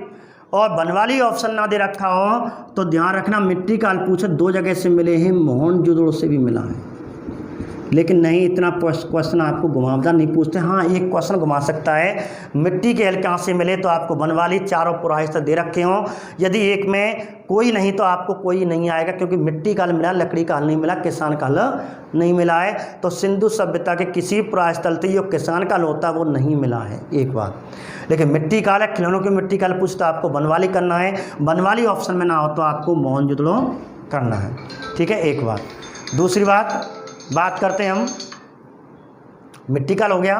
और वनवाली ऑप्शन ना दे रखा हो तो ध्यान रखना मिट्टी का हल पूछे 2 जगह से मिले हैं, मोहनजोदड़ो से भी मिला है। लेकिन नहीं, इतना क्वेश्चन आपको घुमावदार नहीं पूछते। हाँ, एक क्वेश्चन घुमा सकता है, मिट्टी के हल कहाँ से मिले, तो आपको वनवाली 4 पुरास्थल दे रखे हों, यदि एक में कोई नहीं तो आपको कोई नहीं आएगा, क्योंकि मिट्टी का हल मिला, लकड़ी का हल नहीं मिला, किसान का हल नहीं मिला है। तो सिंधु सभ्यता के किसी पुरास्थल से जो किसान का हल होता है वो नहीं मिला है, एक बात। लेकिन मिट्टी का हल, खिलौनों की मिट्टी का हल पूछता तो आपको वनवाली करना है, वनवाली ऑप्शन में ना हो तो आपको मोहनजोदड़ो करना है। ठीक है, एक बात। दूसरी बात करते हैं हम, मिट्टी का हल हो गया।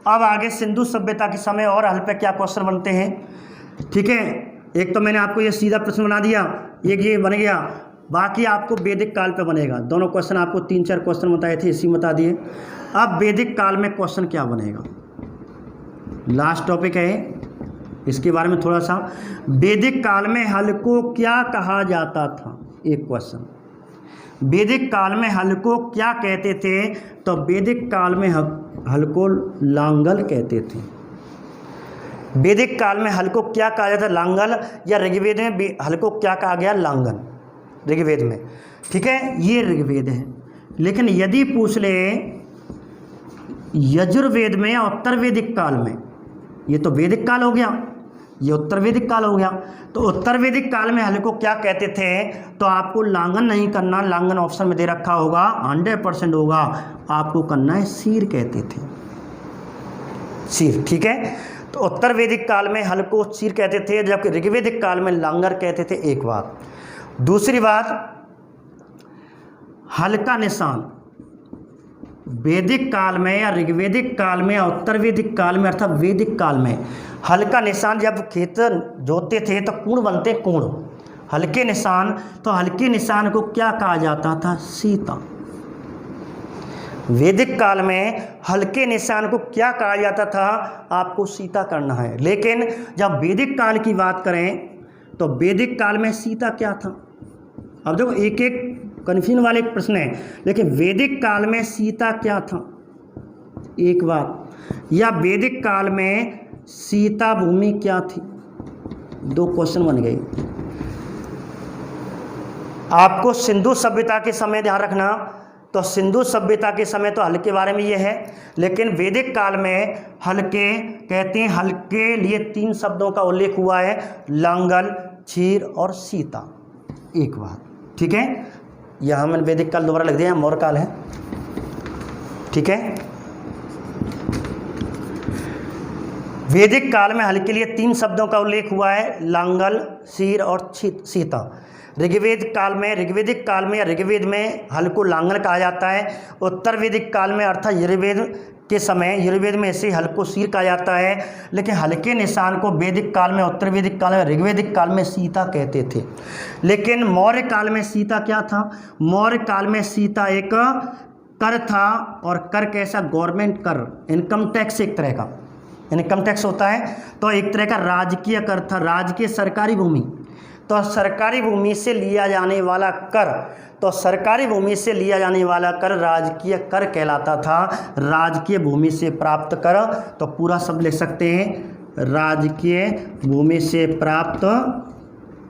अब आगे सिंधु सभ्यता के समय और हल पे क्या क्वेश्चन बनते हैं। ठीक है, एक तो मैंने आपको ये सीधा प्रश्न बना दिया, एक ये बन गया, बाकी आपको वैदिक काल पे बनेगा। दोनों क्वेश्चन आपको 3-4 क्वेश्चन बताए थे, इसी बता दिए। अब वैदिक काल में क्वेश्चन क्या बनेगा, लास्ट टॉपिक है, इसके बारे में थोड़ा सा। वैदिक काल में हल को क्या कहा जाता था, एक क्वेश्चन। वैदिक काल में हल को क्या कहते थे, तो वैदिक काल में हल को लांगल कहते थे। वैदिक काल में हल को क्या कहा जाता है, लांगल, या ऋग्वेद में हल को क्या कहा गया, लांगल, ऋग्वेद में। ठीक है, ये ऋग्वेद है। लेकिन यदि पूछ ले यजुर्वेद में या उत्तर वैदिक काल में, ये तो वैदिक काल हो गया, ये उत्तर वैदिक काल हो गया, तो उत्तर वैदिक काल में हल को क्या कहते थे, तो आपको लांगन नहीं करना, लांगन ऑप्शन में दे रखा होगा, 100% होगा, आपको करना है शीर कहते थे, शीर। ठीक है, तो उत्तर वैदिक काल में हल को शीर कहते थे, जबकि ऋग्वेदिक काल में लांगर कहते थे, एक बात। दूसरी बात, हल का निशान वैदिक काल में या ऋग्वेदिक काल में या उत्तर वैदिक काल में अर्थात वैदिक काल में हल का निशान, जब खेत जोतते थे तो कूण बनते, कूण, हल्के निशान, तो हल्के निशान को क्या कहा जाता था, सीता। वैदिक काल में हल्के निशान को क्या कहा जाता था, आपको सीता करना है। लेकिन जब वैदिक काल की बात करें तो वैदिक काल में सीता क्या था। अब देखो, एक एक कन्फ्यूजन वाले प्रश्न है, लेकिन वैदिक काल में सीता क्या था, एक बात, या वैदिक काल में सीता भूमि क्या थी, 2 क्वेश्चन बन गए। आपको सिंधु सभ्यता के समय ध्यान रखना, तो सिंधु सभ्यता के समय तो हल के बारे में ये है, लेकिन वैदिक काल में हल के कहते हैं, हल के लिए 3 शब्दों का उल्लेख हुआ है, लांगल, क्षीर और सीता, एक बात। ठीक है, यहाँ मैंने वैदिक काल दोबारा लिख दिया, मौर्य काल है। ठीक है, वैदिक काल में हल के लिए 3 शब्दों का उल्लेख हुआ है, लांगल, शीर और सीता। ऋग्वेद काल में, ऋग्वेदिक काल में या ऋग्वेद में हल को लांगल कहा जाता है। उत्तर वैदिक काल में अर्थात यजुर्वेद के समय, यजुर्वेद में इसे हल को शीर कहा जाता है। लेकिन हल के निशान को वैदिक काल में, उत्तर वैदिक काल में, ऋग्वेदिक काल में सीता कहते थे। लेकिन मौर्य काल में सीता क्या था, मौर्य काल में सीता एक कर था, और कर कैसा, गवर्नमेंट कर, इनकम टैक्स, एक तरह का इनकम टैक्स होता है, तो एक तरह का राजकीय कर था, राजकीय सरकारी भूमि। तो सरकारी भूमि से लिया जाने वाला कर, तो सरकारी भूमि से लिया जाने वाला कर राजकीय कर कहलाता था। राजकीय भूमि से प्राप्त कर, तो पूरा शब्द लिख सकते हैं, राजकीय भूमि से प्राप्त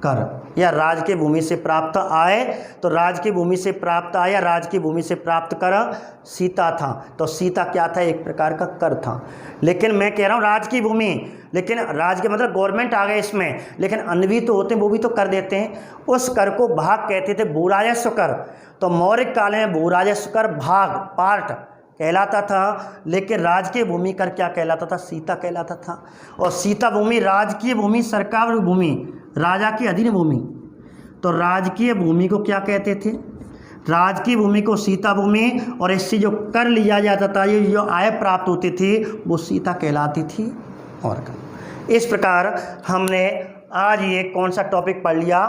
कर, या राजकीय भूमि से प्राप्त आय, तो राजकीय भूमि से प्राप्त आय या राजकीय भूमि से प्राप्त कर सीता था। तो सीता क्या था, एक प्रकार का कर था। लेकिन मैं कह रहा हूँ राजकीय भूमि, लेकिन राज के मतलब गवर्नमेंट आ गए इसमें, लेकिन अन्य भी तो होते हैं, वो भी तो कर देते हैं। उस कर को भाग कहते थे, भूराजस्व कर। तो मौर्य काल में भूराजस्व कर भाग, पार्ट कहलाता था, लेकिन राजकीय भूमि कर क्या कहलाता था? सीता कहलाता था। और सीता भूमि राजकीय भूमि, सरकारी भूमि, राजा की अधीन भूमि। तो राजकीय भूमि को क्या कहते थे? राजकीय भूमि को सीता भूमि, और इससे जो कर लिया जाता था, ये जो आय प्राप्त होती थी, वो सीता कहलाती थी। और इस प्रकार हमने आज ये कौन सा टॉपिक पढ़ लिया?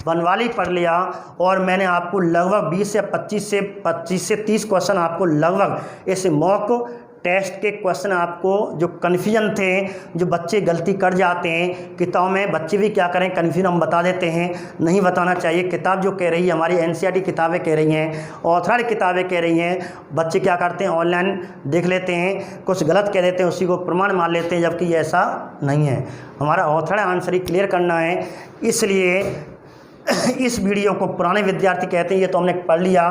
वनवाली पढ़ लिया। और मैंने आपको लगभग 20 से 25 से 30 क्वेश्चन आपको लगभग इस मॉक टेस्ट के क्वेश्चन आपको जो कन्फ्यूजन थे, जो बच्चे गलती कर जाते हैं किताब में, बच्चे भी क्या करें, कन्फ्यूजन हम बता देते हैं, नहीं बताना चाहिए। किताब जो कह रही है, हमारी एनसीईआरटी किताबें कह रही हैं, ऑथराइड किताबें कह रही हैं, बच्चे क्या करते हैं, ऑनलाइन देख लेते हैं, कुछ गलत कह देते हैं, उसी को प्रमाण मान लेते हैं, जबकि ऐसा नहीं है। हमारा ऑथराइड आंसर ही क्लियर करना है। इसलिए इस वीडियो को पुराने विद्यार्थी कहते हैं, ये तो हमने पढ़ लिया,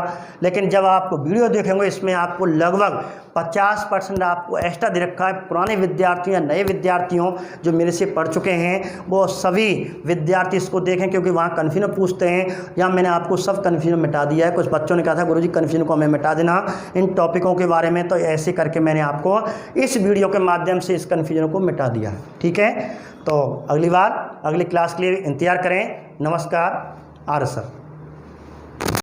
लेकिन जब आप वीडियो देखेंगे इसमें आपको लगभग 50% आपको एक्स्ट्रा दे रखा है। पुराने विद्यार्थियों या नए विद्यार्थियों जो मेरे से पढ़ चुके हैं, वो सभी विद्यार्थी इसको देखें, क्योंकि वहाँ कन्फ्यूजन पूछते हैं। या मैंने आपको सब कन्फ्यूजन मिटा दिया है। कुछ बच्चों ने कहा था गुरुजी कन्फ्यूजन को हमें मिटा देना इन टॉपिकों के बारे में, तो ऐसे करके मैंने आपको इस वीडियो के माध्यम से इस कन्फ्यूजन को मिटा दिया है। ठीक है, तो अगली बार अगली क्लास के लिए इंतज़ार करें। नमस्कार। आर सर।